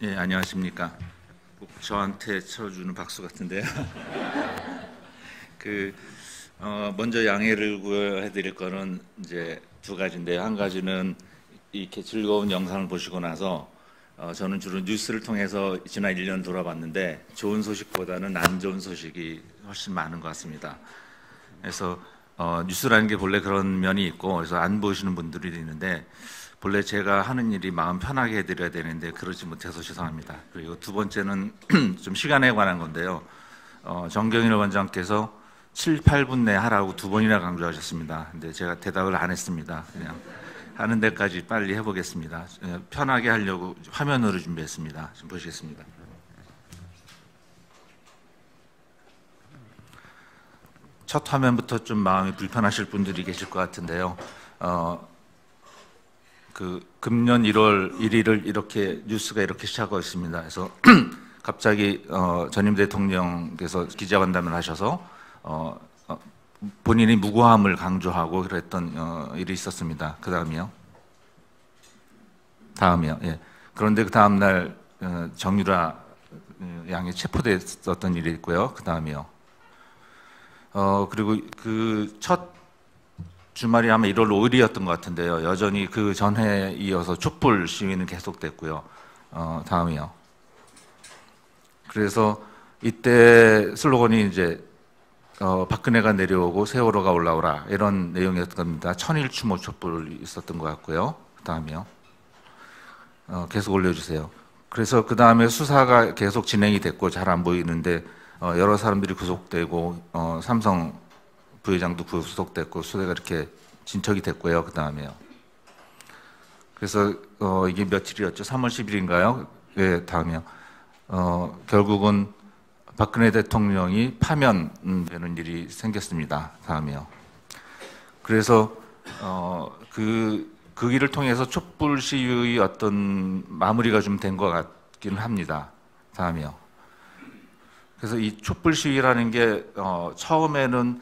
예, 안녕하십니까. 꼭 저한테 쳐주는 박수 같은데요. 그 먼저 양해를 구해드릴 거는 이제 두 가지인데요. 한 가지는 이렇게 즐거운 영상을 보시고 나서 저는 주로 뉴스를 통해서 지난 1년 돌아봤는데 좋은 소식보다는 안 좋은 소식이 훨씬 많은 것 같습니다. 그래서 뉴스라는 게 본래 그런 면이 있고 그래서 안 보시는 분들이 있는데 본래 제가 하는 일이 마음 편하게 해드려야 되는데 그러지 못해서 죄송합니다. 그리고 두 번째는 좀 시간에 관한 건데요. 정경일 원장께서 7, 8분 내 하라고 두 번이나 강조하셨습니다. 근데 제가 대답을 안 했습니다. 그냥 하는 데까지 빨리 해보겠습니다. 편하게 하려고 화면으로 준비했습니다. 좀 보시겠습니다. 첫 화면부터 좀 마음이 불편하실 분들이 계실 것 같은데요. 금년 1월 1일을 이렇게 뉴스가 이렇게 시작하고 있습니다. 그래서 갑자기 전임 대통령께서 기자간담회를 하셔서 본인이 무고함을 강조하고 그랬던 일이 있었습니다. 그 다음이요. 예. 그런데 그 다음 날 정유라 양이 체포됐었던 일이 있고요. 그 다음이요. 그리고 그 첫 주말이 아마 1월 5일이었던 것 같은데요. 여전히 그 전해에 이어서 촛불 시위는 계속됐고요. 다음이요. 그래서 이때 슬로건이 이제 박근혜가 내려오고 세월호가 올라오라 이런 내용이었던 겁니다. 천일 추모 촛불이 있었던 것 같고요. 다음이요. 계속 올려주세요. 그래서 그 다음에 수사가 계속 진행이 됐고 잘 안 보이는데 여러 사람들이 구속되고 삼성 부회장도 구속됐고 수사가 이렇게 진척이 됐고요. 그 다음에요. 그래서 이게 며칠이었죠? 3월 10일인가요? 예, 다음이요. 결국은 박근혜 대통령이 파면되는 일이 생겼습니다. 다음이요. 그래서 그 일을 통해서 촛불 시위의 어떤 마무리가 좀 된 것 같기는 합니다. 다음이요. 그래서 이 촛불 시위라는 게 처음에는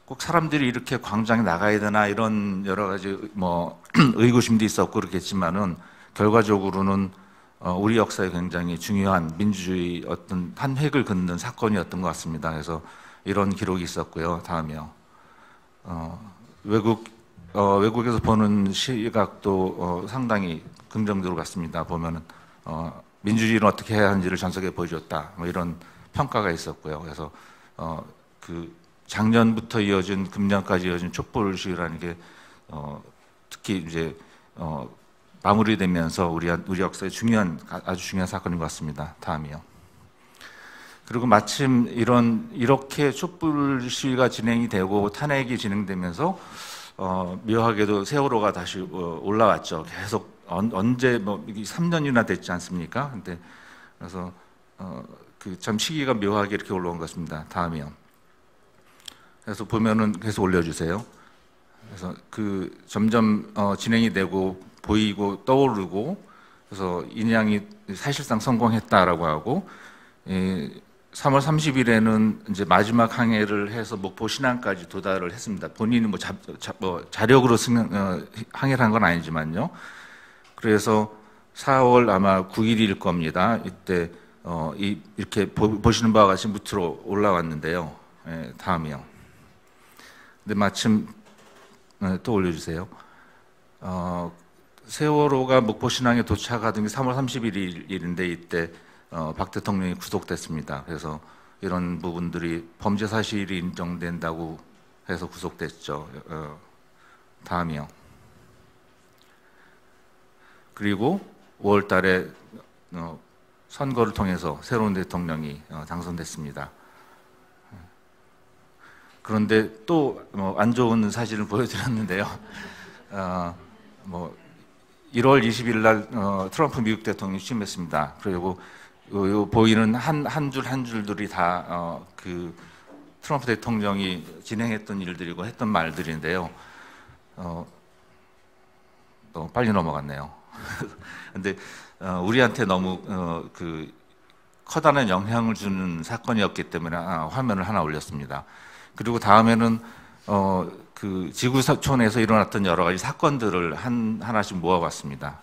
꼭 사람들이 이렇게 광장에 나가야 되나 이런 여러 가지 뭐 의구심도 있었고 그렇겠지만은 결과적으로는 우리 역사에 굉장히 중요한 민주주의 어떤 한 획을 긋는 사건이었던 것 같습니다. 그래서 이런 기록이 있었고요. 다음이요. 외국에서 보는 시각도 상당히 긍정적으로 갔습니다. 보면은 민주주의는 어떻게 해야 하는지를 전 세계에 보여줬다. 뭐 이런 평가가 있었고요. 그래서 작년부터 이어진 금년까지 이어진 촛불 시위라는 게 특히 이제 마무리되면서 우리 역사의 아주 중요한 사건인 것 같습니다. 다음이요. 그리고 마침 이렇게 촛불 시위가 진행이 되고 탄핵이 진행되면서 묘하게도 세월호가 다시 올라왔죠. 계속 언제 뭐 3년이나 됐지 않습니까? 근데 그래서 그 참 시기가 묘하게 이렇게 올라온 것 같습니다. 다음이요. 그래서 보면은 계속 올려주세요. 그래서 그 점점 진행이 되고 보이고 떠오르고 그래서 인양이 사실상 성공했다라고 하고 3월 30일에는 이제 마지막 항해를 해서 목포 신항까지 도달을 했습니다. 본인이 뭐 자력으로 항해를 한 건 아니지만요. 그래서 4월 아마 9일일 겁니다. 이때 이렇게 보시는 바와 같이 무트로 올라왔는데요. 다음이요. 근데 마침 또 올려주세요. 세월호가 목포 신항에 도착하던 게 3월 31일인데 이때 박 대통령이 구속됐습니다. 그래서 이런 부분들이 범죄 사실이 인정된다고 해서 구속됐죠. 다음이요. 그리고 5월 달에 선거를 통해서 새로운 대통령이 당선됐습니다. 그런데 또 안 좋은 사실을 보여드렸는데요. 1월 20일 날 트럼프 미국 대통령이 취임했습니다. 그리고 요 보이는 한 줄들이 다 그 트럼프 대통령이 진행했던 일들이고 했던 말들인데요. 너무 빨리 넘어갔네요. 근데 우리한테 너무 그 커다란 영향을 주는 사건이었기 때문에 화면을 하나 올렸습니다. 그리고 다음에는 그 지구촌에서 일어났던 여러 가지 사건들을 하나씩 모아봤습니다.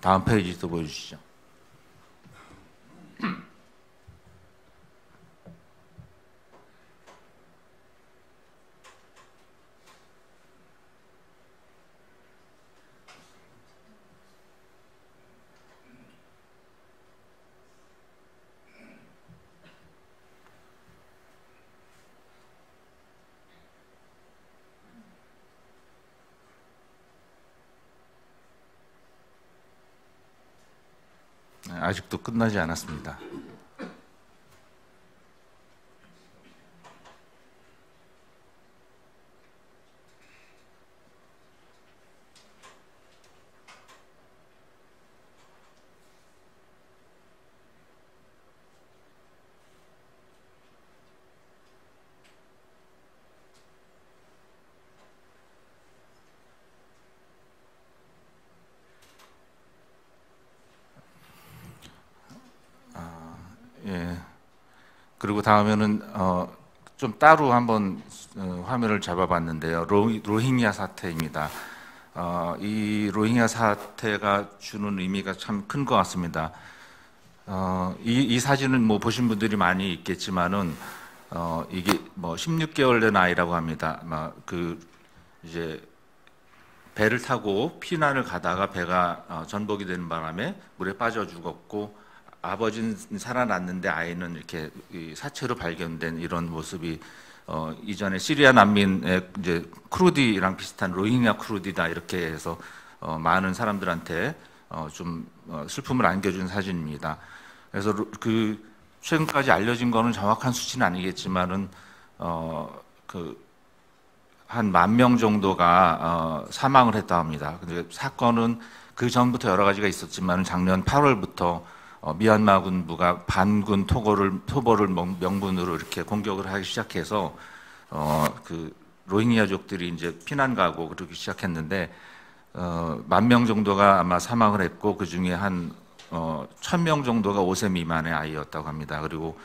다음 페이지도 보여주시죠. 아직도 끝나지 않았습니다. 예. 그리고 다음에는 좀 따로 한번 화면을 잡아봤는데요. 로힝야 사태입니다. 이 로힝야 사태가 주는 의미가 참 큰 것 같습니다. 이 사진은 뭐 보신 분들이 많이 있겠지만은 이게 뭐 16개월 된 아이라고 합니다. 이제 배를 타고 피난을 가다가 배가 전복이 되는 바람에 물에 빠져 죽었고, 아버지는 살아났는데 아이는 이렇게 사체로 발견된 이런 모습이 이전에 시리아 난민의 이제 크루디랑 비슷한 로힝야 크루디다 이렇게 해서 많은 사람들한테 좀 슬픔을 안겨준 사진입니다. 그래서 최근까지 알려진 거는 정확한 수치는 아니겠지만은 한 10,000명 정도가 사망을 했다 합니다. 근데 사건은 그 전부터 여러 가지가 있었지만 작년 8월부터 미얀마 군부가 반군 토벌을 명분으로 이렇게 공격을 하기 시작해서 로힝야족들이 이제 피난 가고 그러기 시작했는데 10,000명 정도가 아마 사망을 했고, 그 중에 한 1,000명 정도가 5세 미만의 아이였다고 합니다. 그리고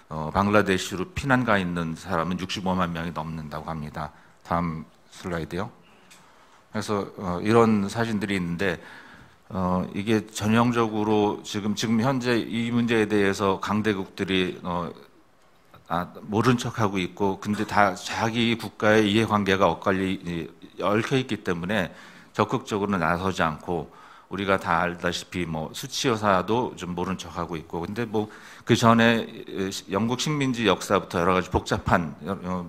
방글라데시로 피난 가 있는 사람은 65만 명이 넘는다고 합니다. 다음 슬라이드요. 그래서 이런 사진들이 있는데 이게 전형적으로 지금 현재 이 문제에 대해서 강대국들이 모른 척하고 있고, 근데 다 자기 국가의 이해관계가 얽혀 있기 때문에 적극적으로 나서지 않고, 우리가 다 알다시피 뭐 수치여사도 좀 모른 척하고 있고, 근데 뭐 그 전에 영국 식민지 역사부터 여러 가지 복잡한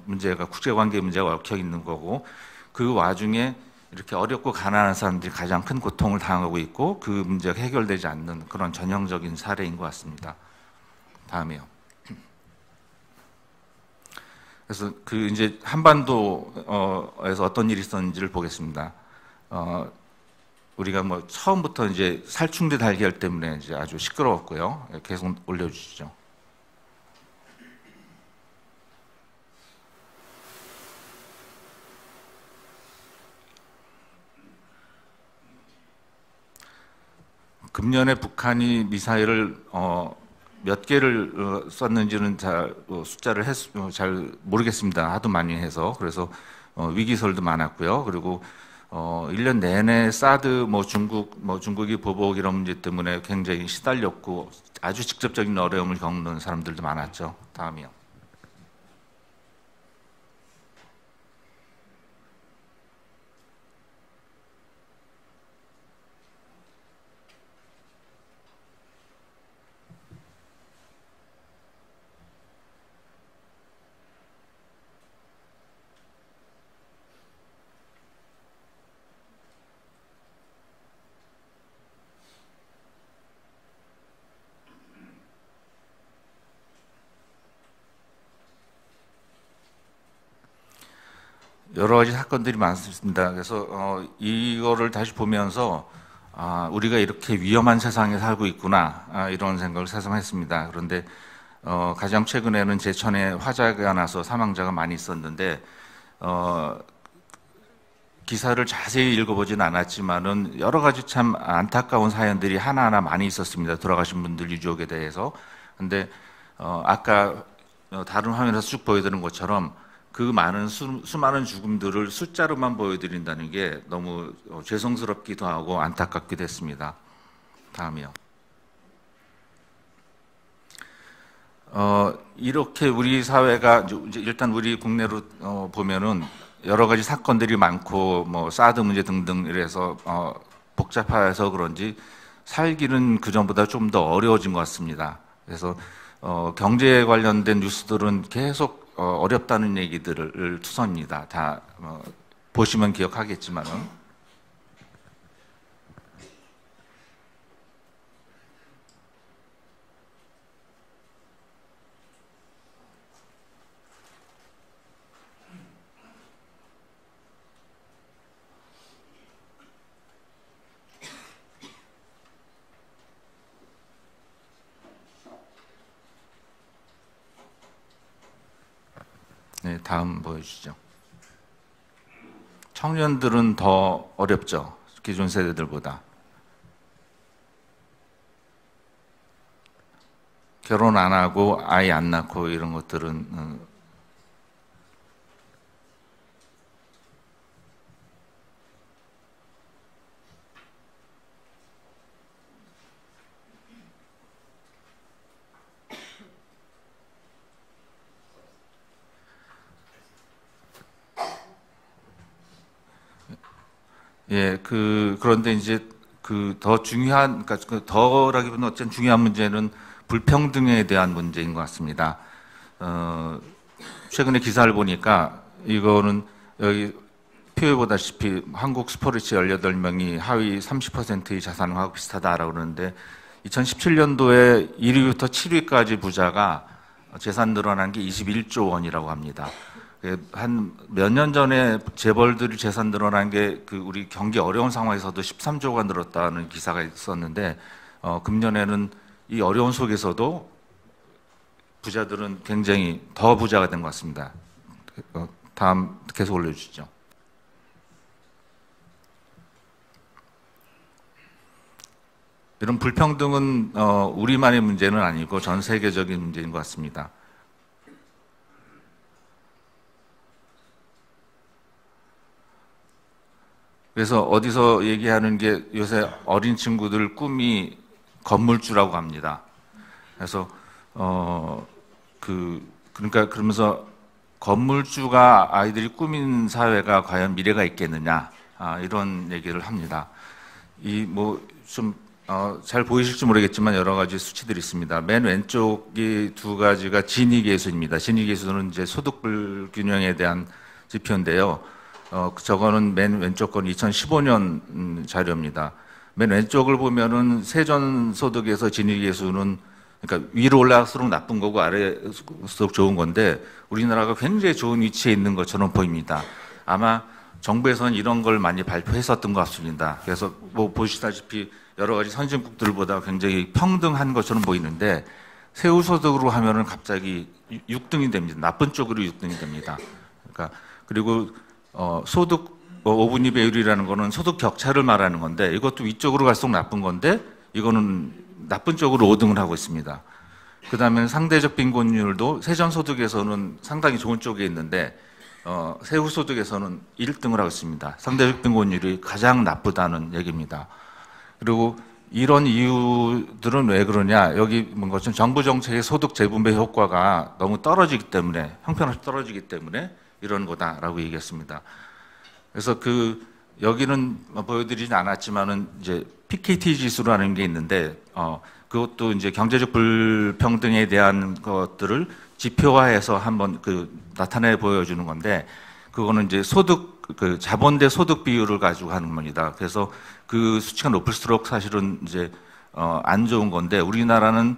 문제가, 국제관계 문제가 얽혀 있는 거고, 그 와중에 이렇게 어렵고 가난한 사람들이 가장 큰 고통을 당하고 있고, 그 문제가 해결되지 않는 그런 전형적인 사례인 것 같습니다. 다음이요. 그래서 이제 한반도에서 어떤 일이 있었는지를 보겠습니다. 우리가 뭐 처음부터 이제 살충제 달걀 때문에 이제 아주 시끄러웠고요. 계속 올려주시죠. 금년에 북한이 미사일을 몇 개를 썼는지는 숫자를 잘 모르겠습니다. 하도 많이 해서. 그래서 위기설도 많았고요. 그리고 1년 내내 사드 중국이 보복 이런 문제 때문에 굉장히 시달렸고, 아주 직접적인 어려움을 겪는 사람들도 많았죠. 다음이요. 여러 가지 사건들이 많습니다. 그래서 이거를 다시 보면서 우리가 이렇게 위험한 세상에 살고 있구나, 이런 생각을 새삼 했습니다. 그런데 가장 최근에는 제천에 화재가 나서 사망자가 많이 있었는데 기사를 자세히 읽어보지는 않았지만은 여러 가지 참 안타까운 사연들이 하나하나 많이 있었습니다. 돌아가신 분들 유족에 대해서. 근데 아까 다른 화면에서 쭉 보여드린 것처럼 그 많은 수많은 죽음들을 숫자로만 보여드린다는 게 너무 죄송스럽기도 하고 안타깝기도 했습니다. 다음이요. 이렇게 우리 사회가 이제 일단 우리 국내로 보면은 여러 가지 사건들이 많고 뭐 사드 문제 등등 이래서 복잡해서 그런지 살기는 그전보다 좀 더 어려워진 것 같습니다. 그래서 경제에 관련된 뉴스들은 계속 어렵다는 얘기들을 투성입니다. 다 보시면 기억하겠지만은. 네, 다음 보여주시죠. 청년들은 더 어렵죠. 기존 세대들보다. 결혼 안 하고 아이 안 낳고 이런 것들은 예, 그런데 이제 더 중요한, 그러니까 더라기보다는 어쨌든 중요한 문제는 불평등에 대한 문제인 것 같습니다. 최근에 기사를 보니까 이거는 여기 표에 보다시피 한국 스포츠 18명이 하위 30%의 자산하고 비슷하다라고 그러는데 2017년도에 1위부터 7위까지 부자가 재산 늘어난 게 21조 원이라고 합니다. 한 몇 년 전에 재벌들이 재산 늘어난 게 우리 경기 어려운 상황에서도 13조가 늘었다는 기사가 있었는데 금년에는 이 어려운 속에서도 부자들은 굉장히 더 부자가 된 것 같습니다. 다음 계속 올려주시죠. 이런 불평등은 우리만의 문제는 아니고 전 세계적인 문제인 것 같습니다. 그래서 어디서 얘기하는 게 요새 어린 친구들 꿈이 건물주라고 합니다. 그래서 그러니까 그러면서 건물주가 아이들이 꾸민 사회가 과연 미래가 있겠느냐 이런 얘기를 합니다. 이 뭐 좀 잘 보이실지 모르겠지만 여러 가지 수치들이 있습니다. 맨 왼쪽이 두 가지가 지니계수입니다. 지니계수는 이제 소득 불균형에 대한 지표인데요. 저거는 맨 왼쪽 건 2015년 자료입니다. 맨 왼쪽을 보면은 세전 소득에서 지니계수는 그러니까 위로 올라갈수록 나쁜 거고 아래일수록 좋은 건데 우리나라가 굉장히 좋은 위치에 있는 것처럼 보입니다. 아마 정부에서는 이런 걸 많이 발표했었던 것 같습니다. 그래서 뭐 보시다시피 여러 가지 선진국들보다 굉장히 평등한 것처럼 보이는데 세후소득으로 하면은 갑자기 6등이 됩니다. 나쁜 쪽으로 6등이 됩니다. 그러니까 그리고 소득 5분위 배율이라는 거는 소득 격차를 말하는 건데 이것도 위쪽으로 갈수록 나쁜 건데 이거는 나쁜 쪽으로 5등을 하고 있습니다. 그 다음에 상대적 빈곤율도 세전소득에서는 상당히 좋은 쪽에 있는데 세후소득에서는 1등을 하고 있습니다. 상대적 빈곤율이 가장 나쁘다는 얘기입니다. 그리고 이런 이유들은 왜 그러냐? 여기 본 것처럼 정부 정책의 소득 재분배 효과가 너무 떨어지기 때문에 형편없이 떨어지기 때문에 이런 거다라고 얘기했습니다. 그래서 여기는 보여드리진 않았지만은 이제 PKT 지수라는 게 있는데 그것도 이제 경제적 불평등에 대한 것들을 지표화해서 한번 나타내 보여주는 건데 그거는 이제 소득 자본 대 소득 비율을 가지고 하는 겁니다. 그래서 그 수치가 높을수록 사실은 이제 안 좋은 건데 우리나라는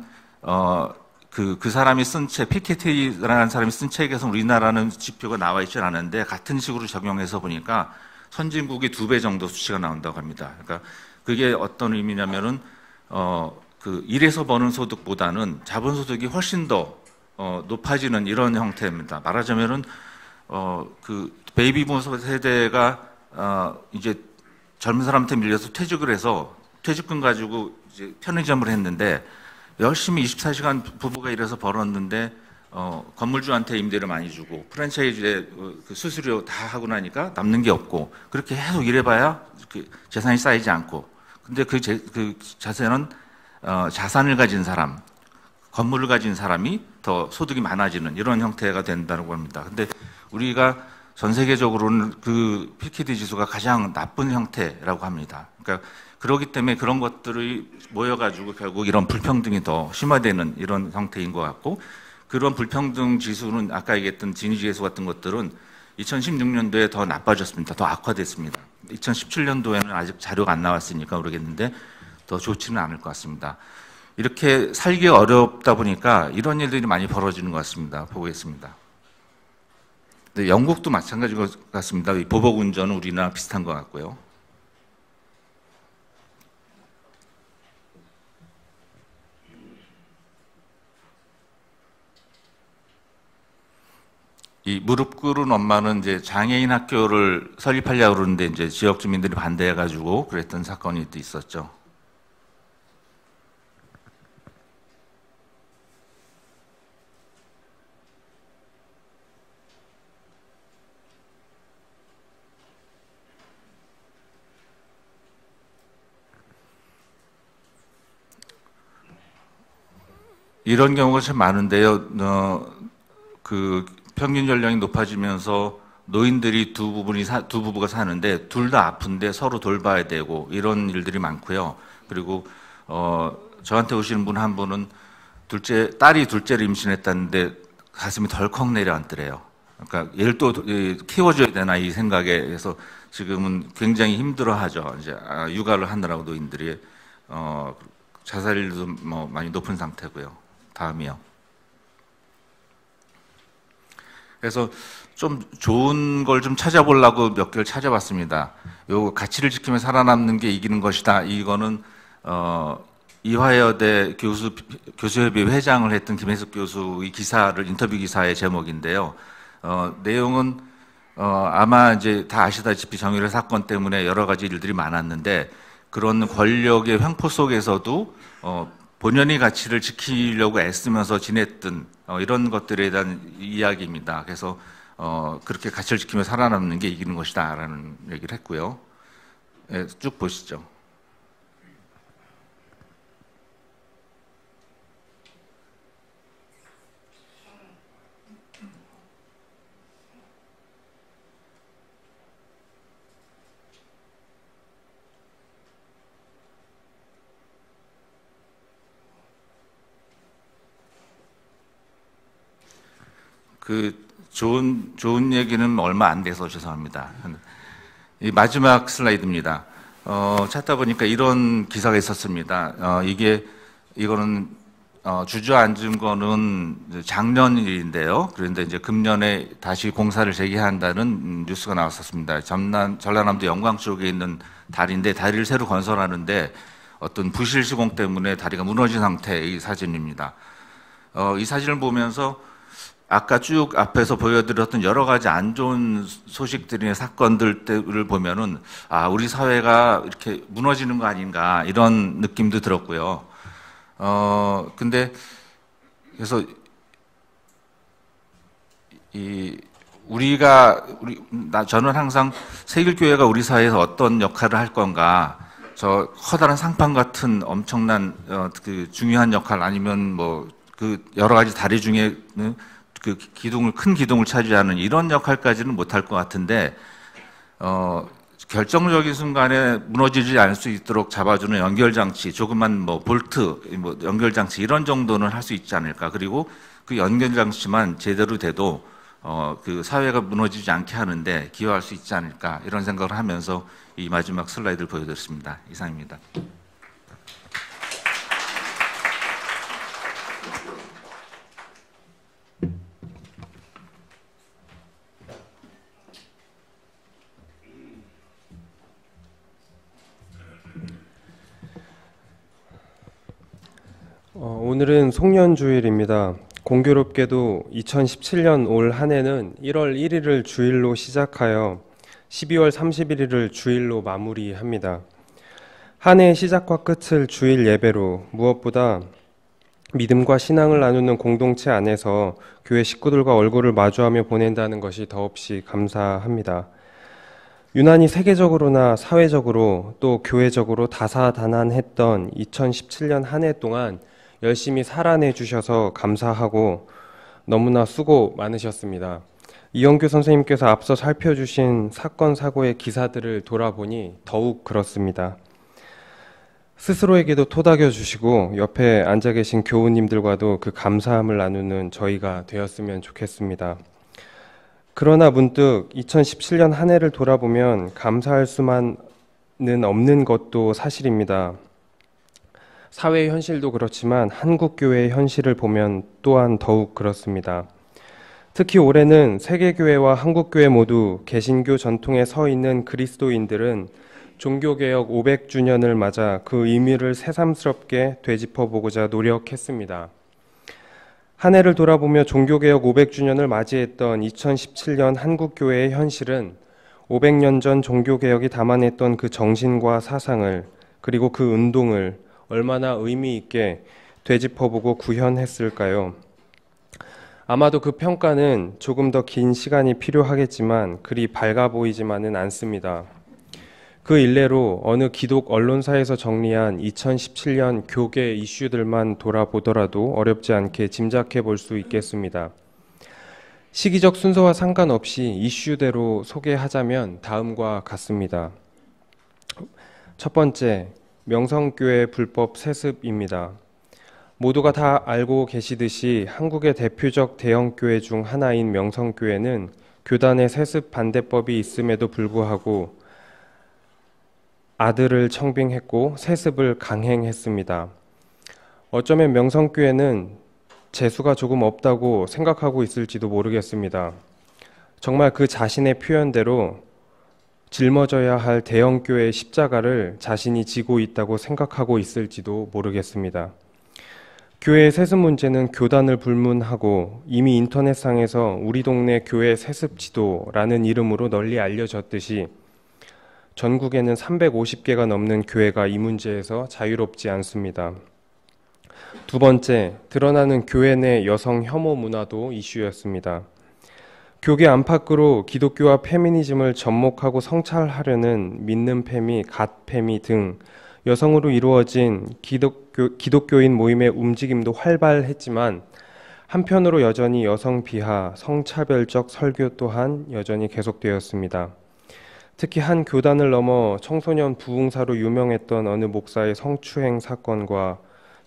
그 사람이 쓴 책, 피케티라는 사람이 쓴 책에서 우리나라는 지표가 나와 있지 않은데 같은 식으로 적용해서 보니까 선진국이 2배 정도 수치가 나온다고 합니다. 그러니까 그게 어떤 의미냐면은 일에서 버는 소득보다는 자본소득이 훨씬 더 높아지는 이런 형태입니다. 말하자면은 베이비붐 세대가 이제 젊은 사람한테 밀려서 퇴직을 해서 퇴직금 가지고 이제 편의점을 했는데 열심히 24시간 부부가 일해서 벌었는데 건물주한테 임대를 많이 주고 프랜차이즈에 수수료 다 하고 나니까 남는 게 없고 그렇게 계속 일해봐야 재산이 쌓이지 않고 근데 그 자세는 자산을 가진 사람, 건물을 가진 사람이 더 소득이 많아지는 이런 형태가 된다고 합니다. 근데 우리가 전 세계적으로는 그 피키디 지수가 가장 나쁜 형태라고 합니다. 그러니까 그렇기 때문에 그런 것들이 모여가지고 결국 이런 불평등이 더 심화되는 이런 형태인 것 같고, 그런 불평등 지수는 아까 얘기했던 지니 지수 같은 것들은 2016년도에 더 나빠졌습니다. 더 악화됐습니다. 2017년도에는 아직 자료가 안 나왔으니까 모르겠는데 더 좋지는 않을 것 같습니다. 이렇게 살기 어렵다 보니까 이런 일들이 많이 벌어지는 것 같습니다. 보겠습니다. 근데 영국도 마찬가지인 것 같습니다. 보복 운전은 우리나라 비슷한 것 같고요. 이 무릎 꿇은 엄마는 이제 장애인 학교를 설립하려고 그러는데 이제 지역 주민들이 반대해가지고 그랬던 사건이 또 있었죠. 이런 경우가 참 많은데요. 그 평균 연령이 높아지면서 노인들이 두 부부가 사는데 둘 다 아픈데 서로 돌봐야 되고 이런 일들이 많고요. 그리고 저한테 오시는 분 한 분은 딸이 둘째를 임신했다는데 가슴이 덜컥 내려앉더래요. 그러니까 얘를 또 키워줘야 되나 이 생각에서 지금은 굉장히 힘들어하죠. 이제 육아를 하느라고 노인들이 자살률도 뭐 많이 높은 상태고요. 다음이요. 그래서 좀 좋은 걸 좀 찾아보려고 몇 개를 찾아봤습니다. 요 가치를 지키며 살아남는 게 이기는 것이다. 이거는 이화여대 교수협의 회장을 했던 김혜숙 교수의 기사를 인터뷰 기사의 제목인데요. 내용은 아마 이제 다 아시다시피 정유라 사건 때문에 여러 가지 일들이 많았는데 그런 권력의 횡포 속에서도 본연의 가치를 지키려고 애쓰면서 지냈던 이런 것들에 대한 이야기입니다. 그래서 그렇게 가치를 지키며 살아남는 게 이기는 것이다라는 얘기를 했고요. 네, 쭉 보시죠. 좋은 얘기는 얼마 안 돼서 죄송합니다. 이 마지막 슬라이드입니다. 찾다 보니까 이런 기사가 있었습니다. 이거는 주저앉은 거는 작년 일인데요. 그런데 이제 금년에 다시 공사를 재개한다는 뉴스가 나왔었습니다. 전라남도 영광 쪽에 있는 다리인데 다리를 새로 건설하는데 어떤 부실 시공 때문에 다리가 무너진 상태의 사진입니다. 이 사진을 보면서 아까 쭉 앞에서 보여드렸던 여러 가지 안 좋은 소식들이나 사건들을 보면은 우리 사회가 이렇게 무너지는 거 아닌가 이런 느낌도 들었고요. 근데 그래서 저는 항상 세길교회가 우리 사회에서 어떤 역할을 할 건가, 저 커다란 상판 같은 엄청난 그 중요한 역할 아니면 뭐 그 여러 가지 다리 중에 큰 기둥을 차지하는 이런 역할까지는 못할 것 같은데, 결정적인 순간에 무너지지 않을 수 있도록 잡아주는 연결장치, 조그만 뭐 볼트, 뭐 연결장치 이런 정도는 할 수 있지 않을까. 그리고 그 연결장치만 제대로 돼도 그 사회가 무너지지 않게 하는데 기여할 수 있지 않을까 이런 생각을 하면서 이 마지막 슬라이드를 보여드렸습니다. 이상입니다. 오늘은 송년주일입니다. 공교롭게도 2017년 올 한 해는 1월 1일을 주일로 시작하여 12월 31일을 주일로 마무리합니다. 한 해의 시작과 끝을 주일 예배로, 무엇보다 믿음과 신앙을 나누는 공동체 안에서 교회 식구들과 얼굴을 마주하며 보낸다는 것이 더없이 감사합니다. 유난히 세계적으로나 사회적으로 또 교회적으로 다사다난했던 2017년 한 해 동안 열심히 살아내 주셔서 감사하고 너무나 수고 많으셨습니다. 이영규 선생님께서 앞서 살펴주신 사건 사고의 기사들을 돌아보니 더욱 그렇습니다. 스스로에게도 토닥여 주시고 옆에 앉아 계신 교우님들과도 그 감사함을 나누는 저희가 되었으면 좋겠습니다. 그러나 문득 2017년 한 해를 돌아보면 감사할 수만은 없는 것도 사실입니다. 사회의 현실도 그렇지만 한국교회의 현실을 보면 또한 더욱 그렇습니다. 특히 올해는 세계교회와 한국교회 모두 개신교 전통에 서 있는 그리스도인들은 종교개혁 500주년을 맞아 그 의미를 새삼스럽게 되짚어보고자 노력했습니다. 한 해를 돌아보며 종교개혁 500주년을 맞이했던 2017년 한국교회의 현실은 500년 전 종교개혁이 담아냈던 그 정신과 사상을 그리고 그 운동을 얼마나 의미 있게 되짚어보고 구현했을까요? 아마도 그 평가는 조금 더 긴 시간이 필요하겠지만 그리 밝아 보이지만은 않습니다. 그 일례로 어느 기독 언론사에서 정리한 2017년 교계 이슈들만 돌아보더라도 어렵지 않게 짐작해 볼 수 있겠습니다. 시기적 순서와 상관없이 이슈대로 소개하자면 다음과 같습니다. 첫 번째, 명성교회 불법 세습입니다. 모두가 다 알고 계시듯이 한국의 대표적 대형교회 중 하나인 명성교회는 교단의 세습 반대법이 있음에도 불구하고 아들을 청빙했고 세습을 강행했습니다. 어쩌면 명성교회는 재수가 조금 없다고 생각하고 있을지도 모르겠습니다. 정말 그 자신의 표현대로 짊어져야 할 대형교회의 십자가를 자신이 지고 있다고 생각하고 있을지도 모르겠습니다. 교회의 세습 문제는 교단을 불문하고 이미 인터넷상에서 우리 동네 교회 세습 지도라는 이름으로 널리 알려졌듯이 전국에는 350개가 넘는 교회가 이 문제에서 자유롭지 않습니다. 두 번째, 드러나는 교회 내 여성 혐오 문화도 이슈였습니다. 교계 안팎으로 기독교와 페미니즘을 접목하고 성찰하려는 믿는 페미, 갓페미 등 여성으로 이루어진 기독교인 모임의 움직임도 활발했지만 한편으로 여전히 여성 비하, 성차별적 설교 또한 여전히 계속되었습니다. 특히 한 교단을 넘어 청소년 부흥사로 유명했던 어느 목사의 성추행 사건과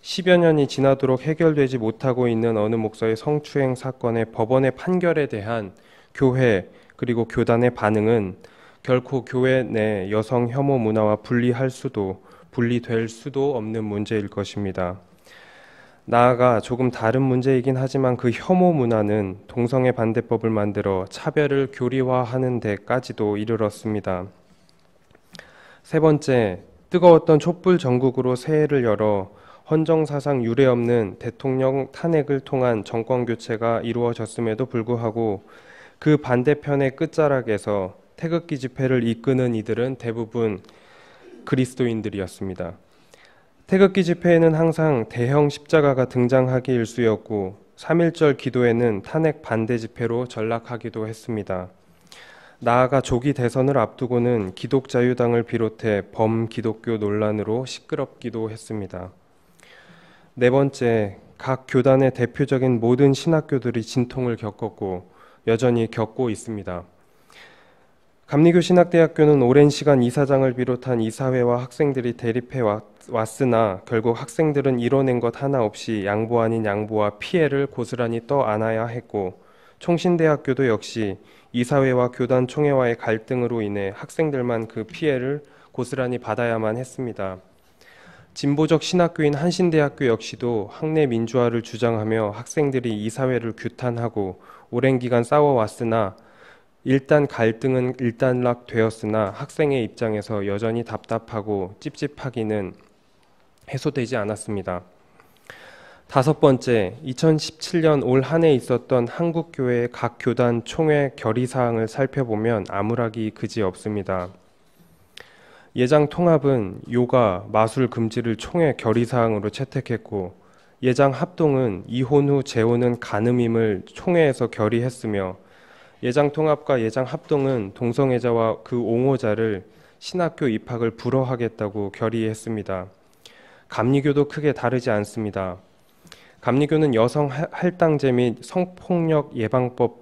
10여 년이 지나도록 해결되지 못하고 있는 어느 목사의 성추행 사건의 법원의 판결에 대한 교회 그리고 교단의 반응은 결코 교회 내 여성 혐오 문화와 분리될 수도 없는 문제일 것입니다. 나아가 조금 다른 문제이긴 하지만 그 혐오 문화는 동성애 반대법을 만들어 차별을 교리화하는 데까지도 이르렀습니다. 세 번째, 뜨거웠던 촛불 전국으로 새해를 열어 헌정사상 유례없는 대통령 탄핵을 통한 정권교체가 이루어졌음에도 불구하고 그 반대편의 끝자락에서 태극기 집회를 이끄는 이들은 대부분 그리스도인들이었습니다. 태극기 집회에는 항상 대형 십자가가 등장하기 일쑤였고 3.1절 기도에는 탄핵 반대 집회로 전락하기도 했습니다. 나아가 조기 대선을 앞두고는 기독자유당을 비롯해 범기독교 논란으로 시끄럽기도 했습니다. 네 번째, 각 교단의 대표적인 모든 신학교들이 진통을 겪었고 여전히 겪고 있습니다. 감리교 신학대학교는 오랜 시간 이사장을 비롯한 이사회와 학생들이 대립해 왔으나 결국 학생들은 이뤄낸 것 하나 없이 양보 아닌 양보와 피해를 고스란히 떠안아야 했고 총신대학교도 역시 이사회와 교단 총회와의 갈등으로 인해 학생들만 그 피해를 고스란히 받아야만 했습니다. 진보적 신학교인 한신대학교 역시도 학내 민주화를 주장하며 학생들이 이사회를 규탄하고 오랜 기간 싸워왔으나 일단 갈등은 일단락되었으나 학생의 입장에서 여전히 답답하고 찝찝하기는 해소되지 않았습니다. 다섯 번째, 2017년 올 한 해 있었던 한국교회의 각 교단 총회 결의사항을 살펴보면 암울하기 그지없습니다. 예장 통합은 요가, 마술 금지를 총회 결의사항으로 채택했고 예장 합동은 이혼 후 재혼은 간음임을 총회에서 결의했으며 예장통합과 예장합동은 동성애자와 그 옹호자를 신학교 입학을 불허하겠다고 결의했습니다. 감리교도 크게 다르지 않습니다. 감리교는 여성 할당제 및 성폭력 예방법을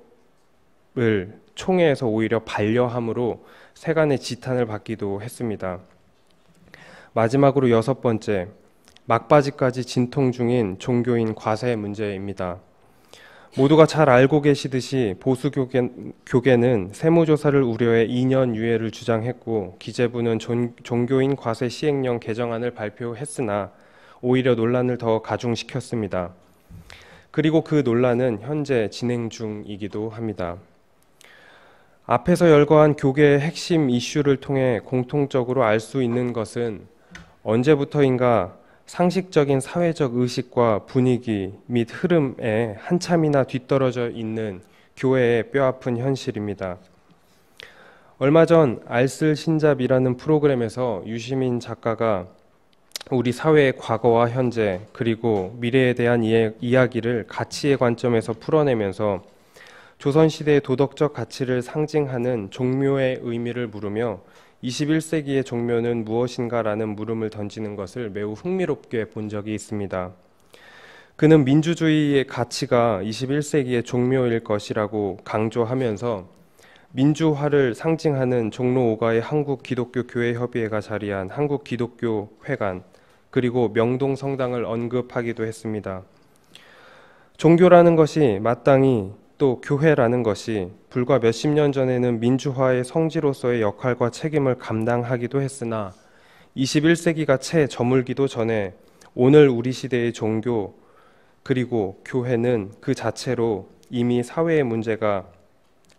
총회에서 오히려 반려함으로 세간의 지탄을 받기도 했습니다. 마지막으로 6번째, 막바지까지 진통 중인 종교인 과세 문제입니다. 모두가 잘 알고 계시듯이 보수 교계는 세무조사를 우려해 2년 유예를 주장했고 기재부는 종교인 과세 시행령 개정안을 발표했으나 오히려 논란을 더 가중시켰습니다. 그리고 그 논란은 현재 진행 중이기도 합니다. 앞에서 열거한 교계의 핵심 이슈를 통해 공통적으로 알 수 있는 것은 언제부터인가 상식적인 사회적 의식과 분위기 및 흐름에 한참이나 뒤떨어져 있는 교회의 뼈아픈 현실입니다. 얼마 전 알쓸신잡이라는 프로그램에서 유시민 작가가 우리 사회의 과거와 현재 그리고 미래에 대한 이야기를 가치의 관점에서 풀어내면서 조선시대의 도덕적 가치를 상징하는 종묘의 의미를 물으며 21세기의 종묘는 무엇인가라는 물음을 던지는 것을 매우 흥미롭게 본 적이 있습니다. 그는 민주주의의 가치가 21세기의 종묘일 것이라고 강조하면서 민주화를 상징하는 종로 5가의 한국기독교교회협의회가 자리한 한국기독교회관 그리고 명동성당을 언급하기도 했습니다. 종교라는 것이 마땅히 또 교회라는 것이 불과 몇십 년 전에는 민주화의 성지로서의 역할과 책임을 감당하기도 했으나 21세기가 채 저물기도 전에 오늘 우리 시대의 종교 그리고 교회는 그 자체로 이미 사회의 문제가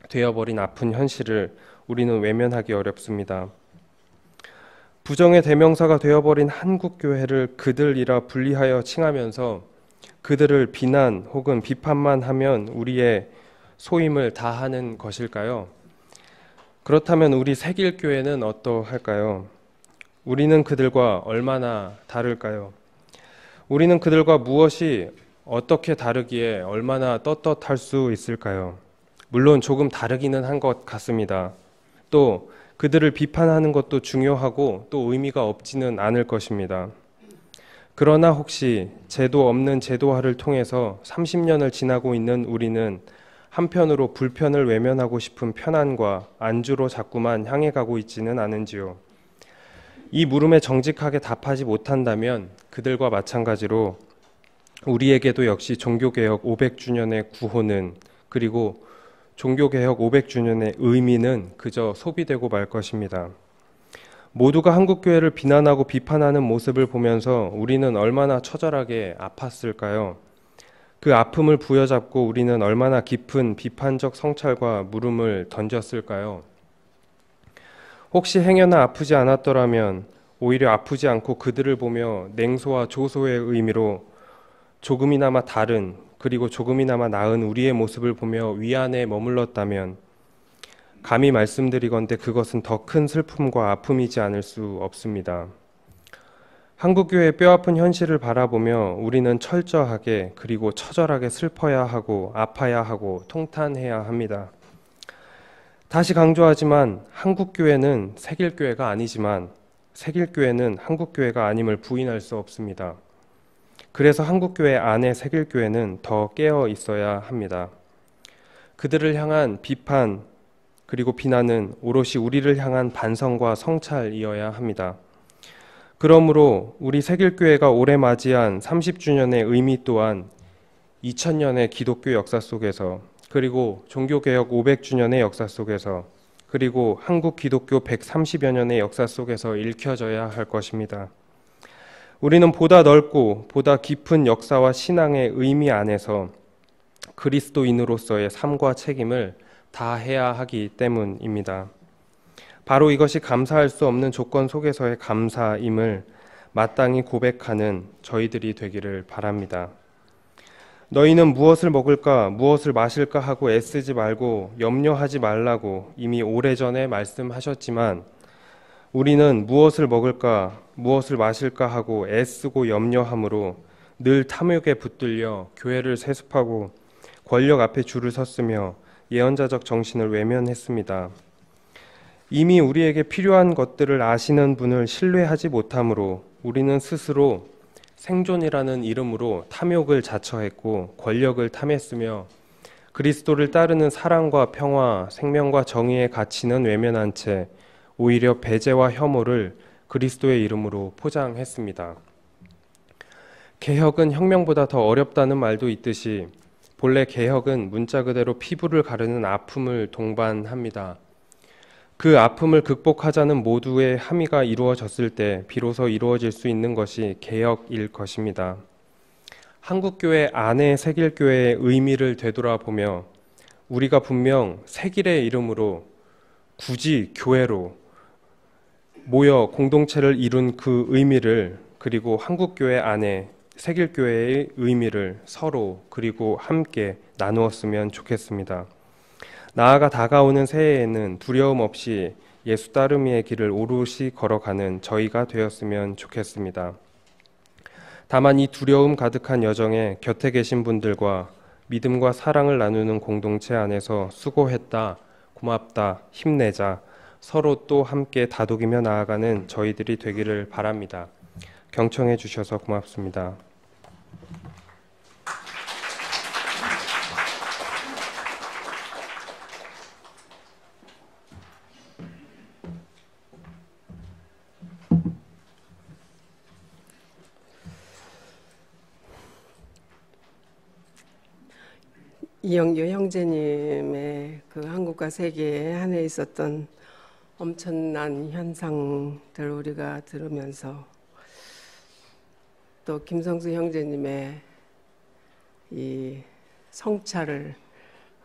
되어버린 아픈 현실을 우리는 외면하기 어렵습니다. 부정의 대명사가 되어버린 한국교회를 그들이라 분리하여 칭하면서 그들을 비난 혹은 비판만 하면 우리의 소임을 다하는 것일까요? 그렇다면 우리 새길교회는 어떠할까요? 우리는 그들과 얼마나 다를까요? 우리는 그들과 무엇이 어떻게 다르기에 얼마나 떳떳할 수 있을까요? 물론 조금 다르기는 한 것 같습니다. 또 그들을 비판하는 것도 중요하고 또 의미가 없지는 않을 것입니다. 그러나 혹시 제도 없는 제도화를 통해서 30년을 지나고 있는 우리는 한편으로 불편을 외면하고 싶은 편안과 안주로 자꾸만 향해 가고 있지는 않은지요. 이 물음에 정직하게 답하지 못한다면 그들과 마찬가지로 우리에게도 역시 종교개혁 500주년의 구호는 그리고 종교개혁 500주년의 의미는 그저 소비되고 말 것입니다. 모두가 한국교회를 비난하고 비판하는 모습을 보면서 우리는 얼마나 처절하게 아팠을까요? 그 아픔을 부여잡고 우리는 얼마나 깊은 비판적 성찰과 물음을 던졌을까요? 혹시 행여나 아프지 않았더라면 오히려 아프지 않고 그들을 보며 냉소와 조소의 의미로 조금이나마 다른 그리고 조금이나마 나은 우리의 모습을 보며 위안에 머물렀다면 감히 말씀드리건대 그것은 더 큰 슬픔과 아픔이지 않을 수 없습니다. 한국교회의 뼈아픈 현실을 바라보며 우리는 철저하게 그리고 처절하게 슬퍼야 하고 아파야 하고 통탄해야 합니다. 다시 강조하지만 한국교회는 새길교회가 아니지만 새길교회는 한국교회가 아님을 부인할 수 없습니다. 그래서 한국교회 안에 새길교회는 더 깨어 있어야 합니다. 그들을 향한 비판 그리고 비난은 오롯이 우리를 향한 반성과 성찰이어야 합니다. 그러므로 우리 새길교회가 올해 맞이한 30주년의 의미 또한 2000년의 기독교 역사 속에서 그리고 종교개혁 500주년의 역사 속에서 그리고 한국 기독교 130여 년의 역사 속에서 읽혀져야 할 것입니다. 우리는 보다 넓고 보다 깊은 역사와 신앙의 의미 안에서 그리스도인으로서의 삶과 책임을 다해야 하기 때문입니다. 바로 이것이 감사할 수 없는 조건 속에서의 감사임을 마땅히 고백하는 저희들이 되기를 바랍니다. 너희는 무엇을 먹을까 무엇을 마실까 하고 애쓰지 말고 염려하지 말라고 이미 오래전에 말씀하셨지만 우리는 무엇을 먹을까 무엇을 마실까 하고 애쓰고 염려함으로 늘 탐욕에 붙들려 교회를 세습하고 권력 앞에 줄을 섰으며 예언자적 정신을 외면했습니다. 이미 우리에게 필요한 것들을 아시는 분을 신뢰하지 못하므로 우리는 스스로 생존이라는 이름으로 탐욕을 자처했고 권력을 탐했으며 그리스도를 따르는 사랑과 평화, 생명과 정의의 가치는 외면한 채 오히려 배제와 혐오를 그리스도의 이름으로 포장했습니다. 개혁은 혁명보다 더 어렵다는 말도 있듯이 본래 개혁은 문자 그대로 피부를 가르는 아픔을 동반합니다. 그 아픔을 극복하자는 모두의 함의가 이루어졌을 때 비로소 이루어질 수 있는 것이 개혁일 것입니다. 한국교회 안의 세길교회의 의미를 되돌아보며 우리가 분명 세길의 이름으로 굳이 교회로 모여 공동체를 이룬 그 의미를, 그리고 한국교회 안에 세길교회의 의미를 서로 그리고 함께 나누었으면 좋겠습니다. 나아가 다가오는 새해에는 두려움 없이 예수 따르미의 길을 오롯이 걸어가는 저희가 되었으면 좋겠습니다. 다만 이 두려움 가득한 여정에 곁에 계신 분들과 믿음과 사랑을 나누는 공동체 안에서 수고했다, 고맙다, 힘내자, 서로 또 함께 다독이며 나아가는 저희들이 되기를 바랍니다. 경청해 주셔서 고맙습니다. 이영규 형제님의 그 한국과 세계에 한 해 있었던 엄청난 현상들 우리가 들으면서, 또 김성수 형제님의 이 성찰을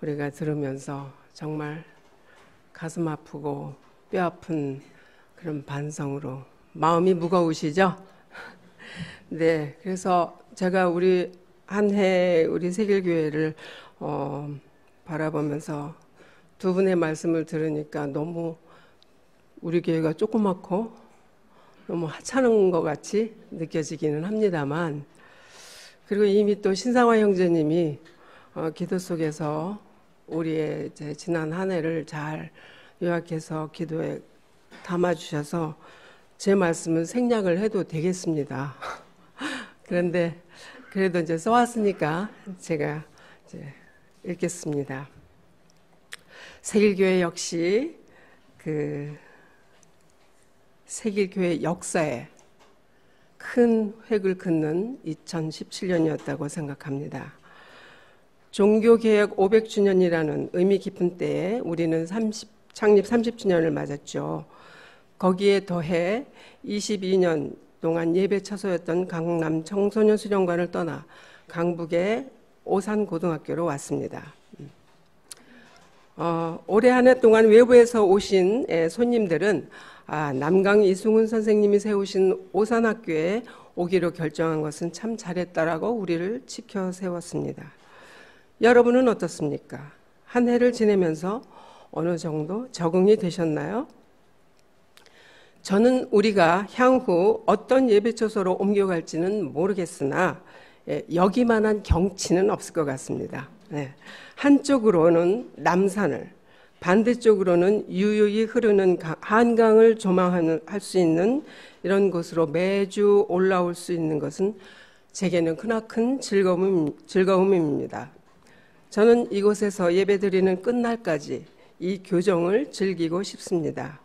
우리가 들으면서 정말 가슴 아프고 뼈 아픈 그런 반성으로 마음이 무거우시죠? 네, 그래서 제가 우리 한 해 우리 세길교회를 바라보면서 두 분의 말씀을 들으니까 너무 우리 교회가 조그맣고 너무 하찮은 것 같이 느껴지기는 합니다만, 그리고 이미 또 신상화 형제님이 기도 속에서 우리의 이제 지난 한 해를 잘 요약해서 기도에 담아주셔서 제 말씀은 생략을 해도 되겠습니다. 그런데 그래도 이제 써왔으니까 제가 이제 읽겠습니다. 세길교회 역시 그 세길교회 역사에 큰 획을 긋는 2017년이었다고 생각합니다. 종교개혁 500주년이라는 의미 깊은 때에 우리는 창립 30주년을 맞았죠. 거기에 더해 22년 동안 예배 처소였던 강남 청소년 수련관을 떠나 강북의 오산고등학교로 왔습니다. 올해 한 해 동안 외부에서 오신 손님들은 남강 이승훈 선생님이 세우신 오산학교에 오기로 결정한 것은 참 잘했다라고 우리를 지켜 세웠습니다. 여러분은 어떻습니까? 한 해를 지내면서 어느 정도 적응이 되셨나요? 저는 우리가 향후 어떤 예배처소로 옮겨갈지는 모르겠으나 여기만한 경치는 없을 것 같습니다. 한쪽으로는 남산을, 반대쪽으로는 유유히 흐르는 한강을 조망할 수 있는 이런 곳으로 매주 올라올 수 있는 것은 제게는 크나큰 즐거움입니다. 저는 이곳에서 예배드리는 끝날까지 이 교정을 즐기고 싶습니다.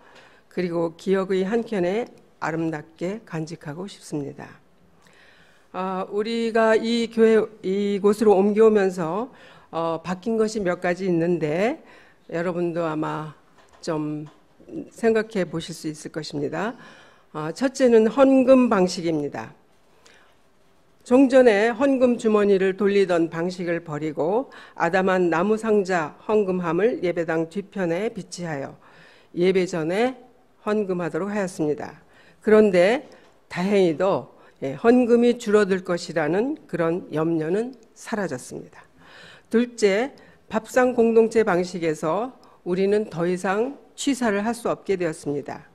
그리고 기억의 한켠에 아름답게 간직하고 싶습니다. 우리가 이곳으로 옮겨오면서 바뀐 것이 몇 가지 있는데 여러분도 아마 좀 생각해 보실 수 있을 것입니다. 첫째는 헌금 방식입니다. 종전에 헌금 주머니를 돌리던 방식을 버리고 아담한 나무 상자 헌금함을 예배당 뒤편에 비치하여 예배 전에 헌금하도록 하였습니다. 그런데 다행히도 헌금이 줄어들 것이라는 그런 염려는 사라졌습니다. 둘째, 밥상 공동체 방식에서 우리는 더 이상 취사를 할 수 없게 되었습니다.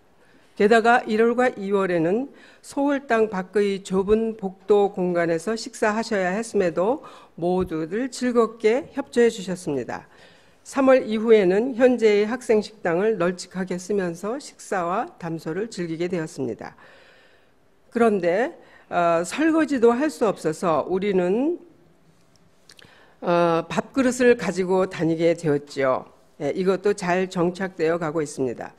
게다가 1월과 2월에는 소울 땅 밖의 좁은 복도 공간에서 식사하셔야 했음에도 모두들 즐겁게 협조해 주셨습니다. 3월 이후에는 현재의 학생 식당을 널찍하게 쓰면서 식사와 담소를 즐기게 되었습니다. 그런데 설거지도 할 수 없어서 우리는 밥그릇을 가지고 다니게 되었죠. 이것도 잘 정착되어 가고 있습니다.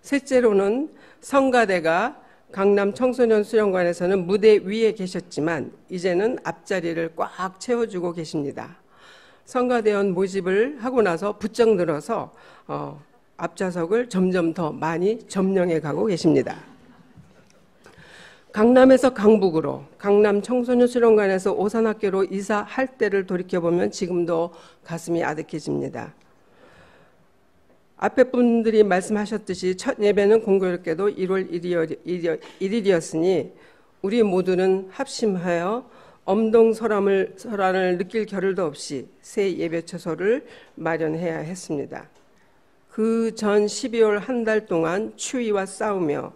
셋째로는 성가대가 강남 청소년 수련관에서는 무대 위에 계셨지만 이제는 앞자리를 꽉 채워주고 계십니다. 성가대원 모집을 하고 나서 부쩍 늘어서 앞좌석을 점점 더 많이 점령해 가고 계십니다. 강남에서 강북으로 강남 청소년 수련관에서 오산학교로 이사할 때를 돌이켜보면 지금도 가슴이 아득해집니다. 앞에 분들이 말씀하셨듯이 첫 예배는 공교롭게도 1월 1일이었으니 우리 모두는 합심하여 엄동설안을 느낄 겨를도 없이 새 예배 처소를 마련해야 했습니다. 그 전 12월 한 달 동안 추위와 싸우며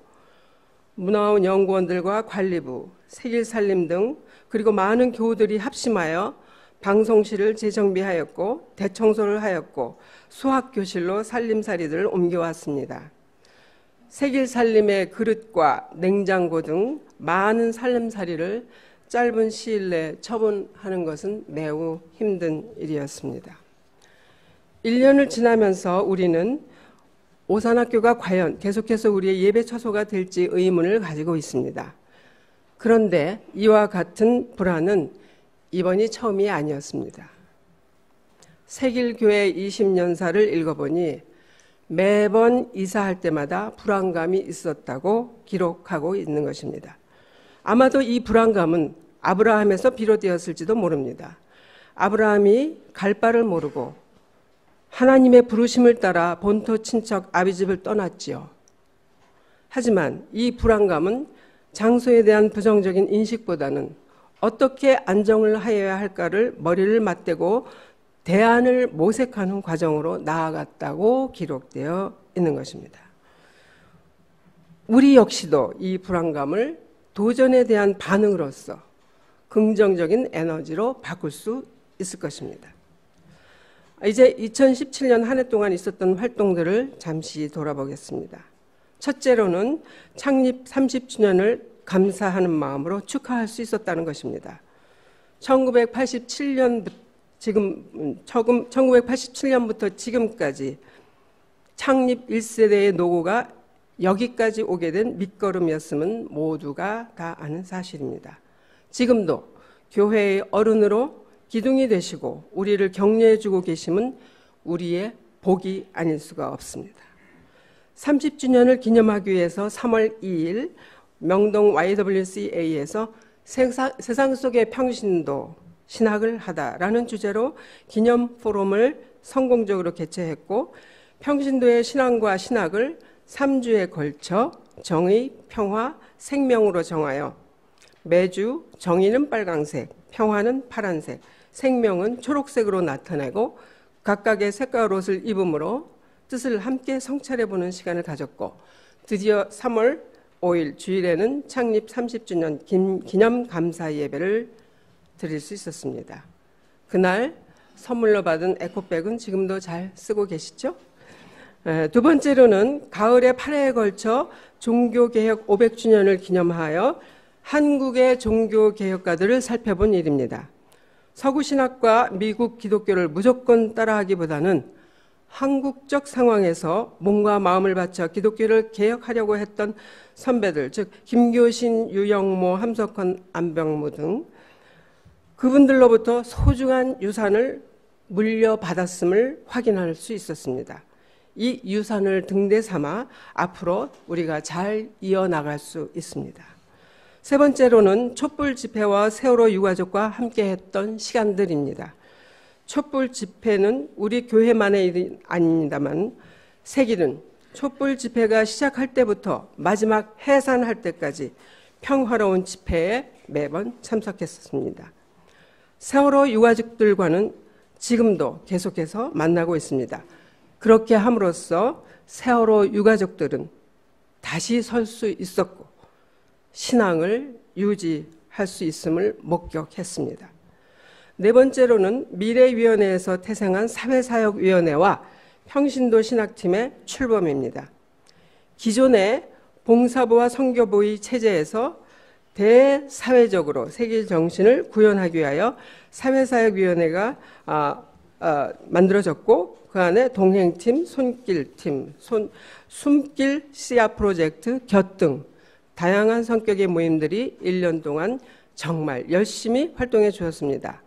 문화원 연구원들과 관리부, 세길살림 등 그리고 많은 교우들이 합심하여 방송실을 재정비하였고 대청소를 하였고 수학교실로 살림살이들을 옮겨왔습니다. 세길살림의 그릇과 냉장고 등 많은 살림살이를 짧은 시일 내에 처분하는 것은 매우 힘든 일이었습니다. 1년을 지나면서 우리는 오산학교가 과연 계속해서 우리의 예배 처소가 될지 의문을 가지고 있습니다. 그런데 이와 같은 불안은 이번이 처음이 아니었습니다. 세길교회 20년사를 읽어보니 매번 이사할 때마다 불안감이 있었다고 기록하고 있는 것입니다. 아마도 이 불안감은 아브라함에서 비롯되었을지도 모릅니다. 아브라함이 갈 바를 모르고 하나님의 부르심을 따라 본토 친척 아비집을 떠났지요. 하지만 이 불안감은 장소에 대한 부정적인 인식보다는 어떻게 안정을 하여야 할까를 머리를 맞대고 대안을 모색하는 과정으로 나아갔다고 기록되어 있는 것입니다. 우리 역시도 이 불안감을 도전에 대한 반응으로서 긍정적인 에너지로 바꿀 수 있을 것입니다. 이제 2017년 한 해 동안 있었던 활동들을 잠시 돌아보겠습니다. 첫째로는 창립 30주년을 감사하는 마음으로 축하할 수 있었다는 것입니다. 1987년부터 지금까지 창립 1세대의 노고가 여기까지 오게 된 밑거름이었음은 모두가 다 아는 사실입니다. 지금도 교회의 어른으로 기둥이 되시고 우리를 격려해 주고 계심은 우리의 복이 아닐 수가 없습니다. 30주년을 기념하기 위해서 3월 2일 명동 YWCA에서 세상 속의 평신도 신학을 하다라는 주제로 기념 포럼을 성공적으로 개최했고 평신도의 신앙과 신학을 3주에 걸쳐 정의, 평화, 생명으로 정하여 매주 정의는 빨강색, 평화는 파란색, 생명은 초록색으로 나타내고 각각의 색깔 옷을 입음으로 뜻을 함께 성찰해보는 시간을 가졌고 드디어 3월 5일 주일에는 창립 30주년 기념 감사 예배를 드릴 수 있었습니다. 그날 선물로 받은 에코백은 지금도 잘 쓰고 계시죠? 두 번째로는 가을에 8회에 걸쳐 종교개혁 500주년을 기념하여 한국의 종교개혁가들을 살펴본 일입니다. 서구신학과 미국 기독교를 무조건 따라하기보다는 한국적 상황에서 몸과 마음을 바쳐 기독교를 개혁하려고 했던 선배들, 즉 김교신, 유영모, 함석헌, 안병무 등 그분들로부터 소중한 유산을 물려받았음을 확인할 수 있었습니다. 이 유산을 등대 삼아 앞으로 우리가 잘 이어나갈 수 있습니다. 세 번째로는 촛불 집회와 세월호 유가족과 함께했던 시간들입니다. 촛불 집회는 우리 교회만의 일이 아닙니다만 세길은 촛불 집회가 시작할 때부터 마지막 해산할 때까지 평화로운 집회에 매번 참석했습니다. 세월호 유가족들과는 지금도 계속해서 만나고 있습니다. 그렇게 함으로써 세월호 유가족들은 다시 설 수 있었고 신앙을 유지할 수 있음을 목격했습니다. 네 번째로는 미래위원회에서 태생한 사회사역위원회와 평신도 신학팀의 출범입니다. 기존의 봉사부와 선교부의 체제에서 대사회적으로 새길 정신을 구현하기 위하여 사회사역위원회가 만들어졌고, 그 안에 동행팀, 손길팀, 숨길 씨앗 프로젝트, 곁 등 다양한 성격의 모임들이 1년 동안 정말 열심히 활동해 주었습니다.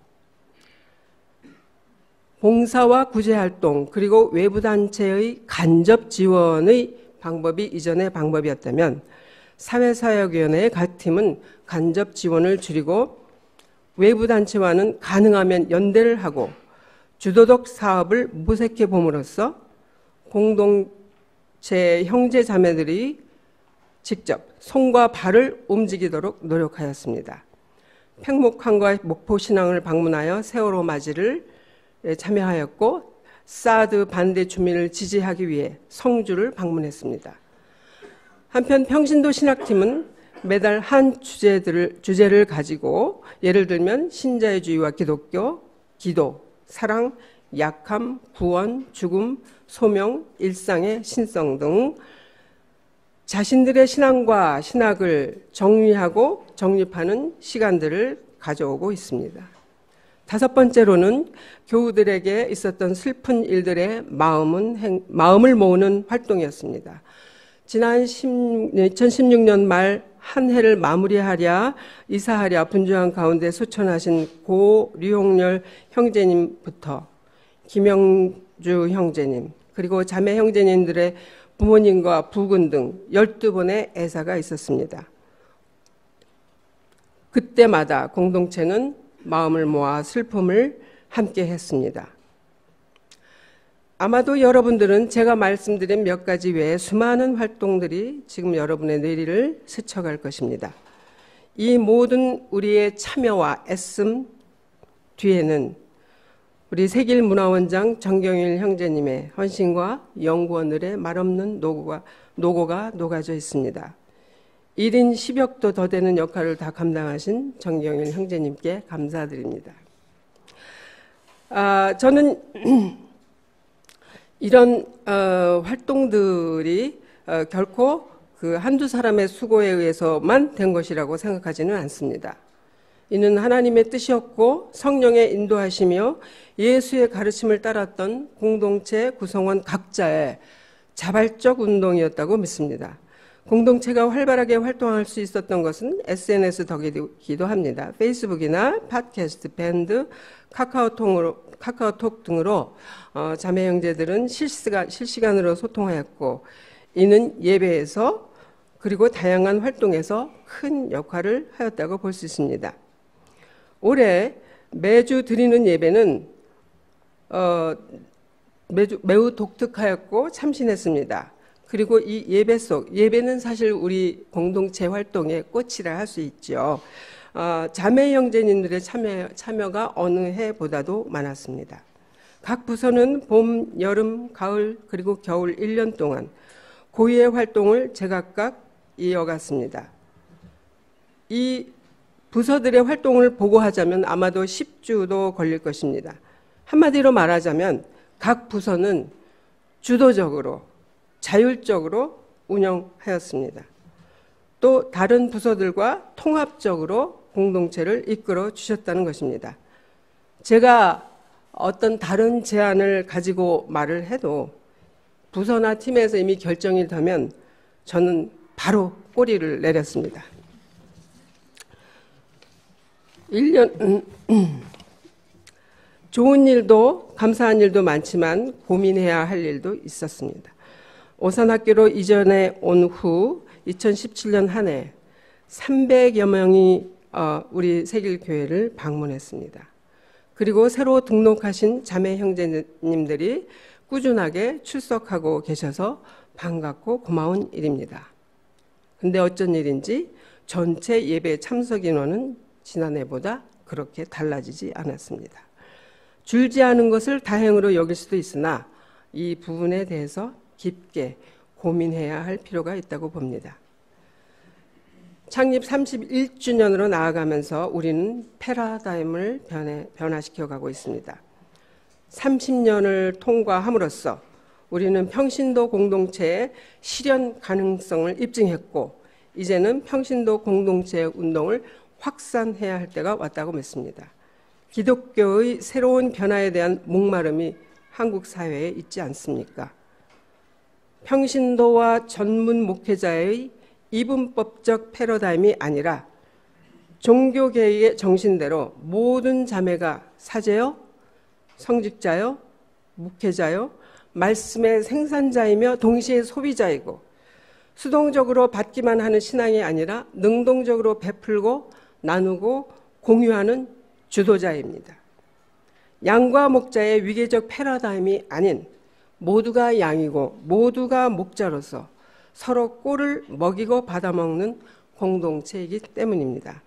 봉사와 구제활동 그리고 외부 단체의 간접 지원의 방법이 이전의 방법이었다면 사회사역위원회의 각 팀은 간접 지원을 줄이고 외부 단체와는 가능하면 연대를 하고 주도적 사업을 모색해 봄으로써 공동체 형제 자매들이 직접 손과 발을 움직이도록 노력하였습니다. 팽목항과 목포신항을 방문하여 세월호 맞이를 참여하였고, 사드 반대 주민을 지지하기 위해 성주를 방문했습니다. 한편 평신도 신학팀은 매달 한 주제를 가지고, 예를 들면 신자유주의와 기독교, 기도, 사랑, 약함, 구원, 죽음, 소명, 일상의 신성 등 자신들의 신앙과 신학을 정리하고 정립하는 시간들을 가져오고 있습니다. 다섯 번째로는 교우들에게 있었던 슬픈 일들의 마음을 모으는 활동이었습니다. 지난 2016년 말 한 해를 마무리하랴 이사하랴 분주한 가운데 소천하신 고 류홍렬 형제님부터 김영주 형제님, 그리고 자매 형제님들의 부모님과 부군 등 12번의 애사가 있었습니다. 그때마다 공동체는 마음을 모아 슬픔을 함께 했습니다. 아마도 여러분들은 제가 말씀드린 몇 가지 외에 수많은 활동들이 지금 여러분의 뇌리를 스쳐갈 것입니다. 이 모든 우리의 참여와 애씀 뒤에는 우리 세길문화원장 정경일 형제님의 헌신과 연구원들의 말없는 노고가 녹아져 있습니다. 1인 10역도 더 되는 역할을 다 감당하신 정경일 형제님께 감사드립니다. 저는 이런 활동들이 결코 그 한두 사람의 수고에 의해서만 된 것이라고 생각하지는 않습니다. 이는 하나님의 뜻이었고 성령의 인도하시며 예수의 가르침을 따랐던 공동체 구성원 각자의 자발적 운동이었다고 믿습니다. 공동체가 활발하게 활동할 수 있었던 것은 SNS 덕이기도 합니다. 페이스북이나 팟캐스트, 밴드, 카카오톡 등으로 자매 형제들은 실시간으로 소통하였고, 이는 예배에서 그리고 다양한 활동에서 큰 역할을 하였다고 볼 수 있습니다. 올해 매주 드리는 예배는 매우 독특하였고 참신했습니다. 그리고 이 예배는 사실 우리 공동체 활동의 꽃이라 할 수 있죠. 자매 형제님들의 참여가 어느 해보다도 많았습니다. 각 부서는 봄, 여름, 가을 그리고 겨울 1년 동안 고유의 활동을 제각각 이어갔습니다. 이 부서들의 활동을 보고하자면 아마도 10주도 걸릴 것입니다. 한마디로 말하자면 각 부서는 주도적으로 자율적으로 운영하였습니다. 또 다른 부서들과 통합적으로 공동체를 이끌어 주셨다는 것입니다. 제가 어떤 다른 제안을 가지고 말을 해도 부서나 팀에서 이미 결정이 되면 저는 바로 꼬리를 내렸습니다. 1년 좋은 일도 감사한 일도 많지만 고민해야 할 일도 있었습니다. 오산학교로 이전해 온 후 2017년 한 해 300여 명이 우리 세길교회를 방문했습니다. 그리고 새로 등록하신 자매 형제님들이 꾸준하게 출석하고 계셔서 반갑고 고마운 일입니다. 근데 어쩐 일인지 전체 예배 참석 인원은 지난해보다 그렇게 달라지지 않았습니다. 줄지 않은 것을 다행으로 여길 수도 있으나 이 부분에 대해서 깊게 고민해야 할 필요가 있다고 봅니다. 창립 31주년으로 나아가면서 우리는 패러다임을 변화시켜 가고 있습니다. 30년을 통과함으로써 우리는 평신도 공동체의 실현 가능성을 입증했고 이제는 평신도 공동체 운동을 확산해야 할 때가 왔다고 믿습니다. 기독교의 새로운 변화에 대한 목마름이 한국 사회에 있지 않습니까? 평신도와 전문 목회자의 이분법적 패러다임이 아니라 종교개혁의 정신대로 모든 자매가 사제요, 성직자요, 목회자요, 말씀의 생산자이며 동시에 소비자이고 수동적으로 받기만 하는 신앙이 아니라 능동적으로 베풀고 나누고 공유하는 주도자입니다. 양과 목자의 위계적 패러다임이 아닌 모두가 양이고 모두가 목자로서 서로 꼴을 먹이고 받아먹는 공동체이기 때문입니다.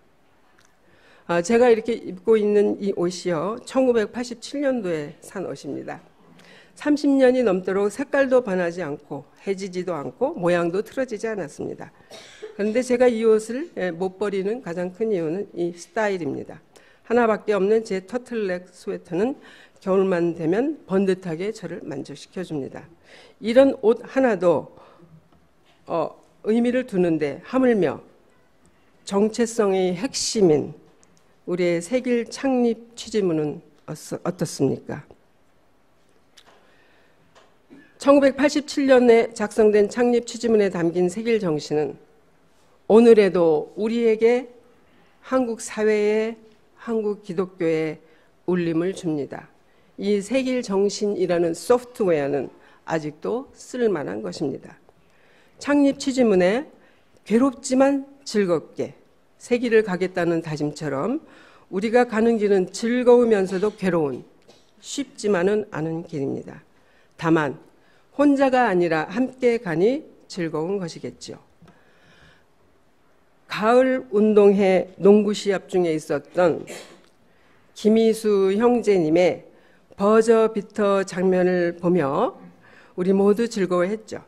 제가 이렇게 입고 있는 이 옷이요, 1987년도에 산 옷입니다. 30년이 넘도록 색깔도 변하지 않고 해지지도 않고 모양도 틀어지지 않았습니다. 그런데 제가 이 옷을 못 버리는 가장 큰 이유는 이 스타일입니다. 하나밖에 없는 제 터틀넥 스웨터는 겨울만 되면 번듯하게 저를 만족시켜줍니다. 이런 옷 하나도 의미를 두는데 하물며 정체성의 핵심인 우리의 세길 창립 취지문은 어떻습니까? 1987년에 작성된 창립 취지문에 담긴 세길 정신은 오늘에도 우리에게 한국 사회에 한국 기독교에 울림을 줍니다. 이 세길 정신이라는 소프트웨어는 아직도 쓸만한 것입니다. 창립 취지문에 괴롭지만 즐겁게 새 길을 가겠다는 다짐처럼 우리가 가는 길은 즐거우면서도 괴로운 쉽지만은 않은 길입니다. 다만 혼자가 아니라 함께 가니 즐거운 것이겠죠. 가을 운동회 농구 시합 중에 있었던 김희수 형제님의 버저비터 장면을 보며 우리 모두 즐거워했죠.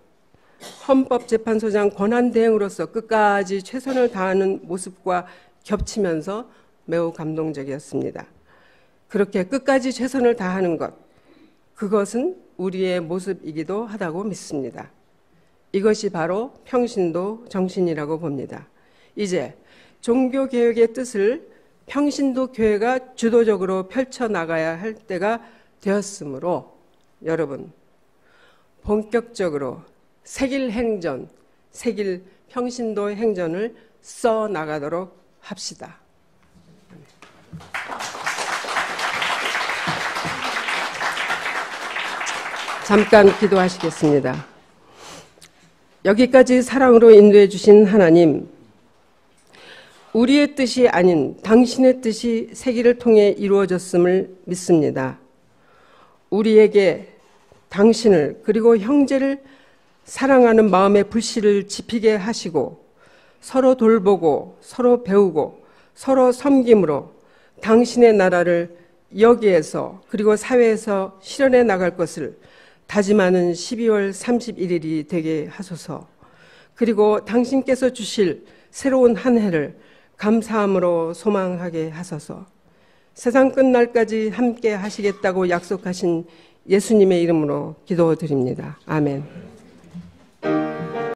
헌법재판소장 권한대행으로서 끝까지 최선을 다하는 모습과 겹치면서 매우 감동적이었습니다. 그렇게 끝까지 최선을 다하는 것, 그것은 우리의 모습이기도 하다고 믿습니다. 이것이 바로 평신도 정신이라고 봅니다. 이제 종교개혁의 뜻을 평신도 교회가 주도적으로 펼쳐나가야 할 때가 되었으므로 여러분 본격적으로 세길 행전, 세길 평신도 행전을 써나가도록 합시다. 잠깐 기도하시겠습니다. 여기까지 사랑으로 인도해 주신 하나님, 우리의 뜻이 아닌 당신의 뜻이 세기를 통해 이루어졌음을 믿습니다. 우리에게 당신을 그리고 형제를 사랑하는 마음의 불씨를 지피게 하시고 서로 돌보고 서로 배우고 서로 섬김으로 당신의 나라를 여기에서 그리고 사회에서 실현해 나갈 것을 다짐하는 12월 31일이 되게 하소서. 그리고 당신께서 주실 새로운 한 해를 감사함으로 소망하게 하소서. 세상 끝날까지 함께 하시겠다고 약속하신 예수님의 이름으로 기도드립니다. 아멘.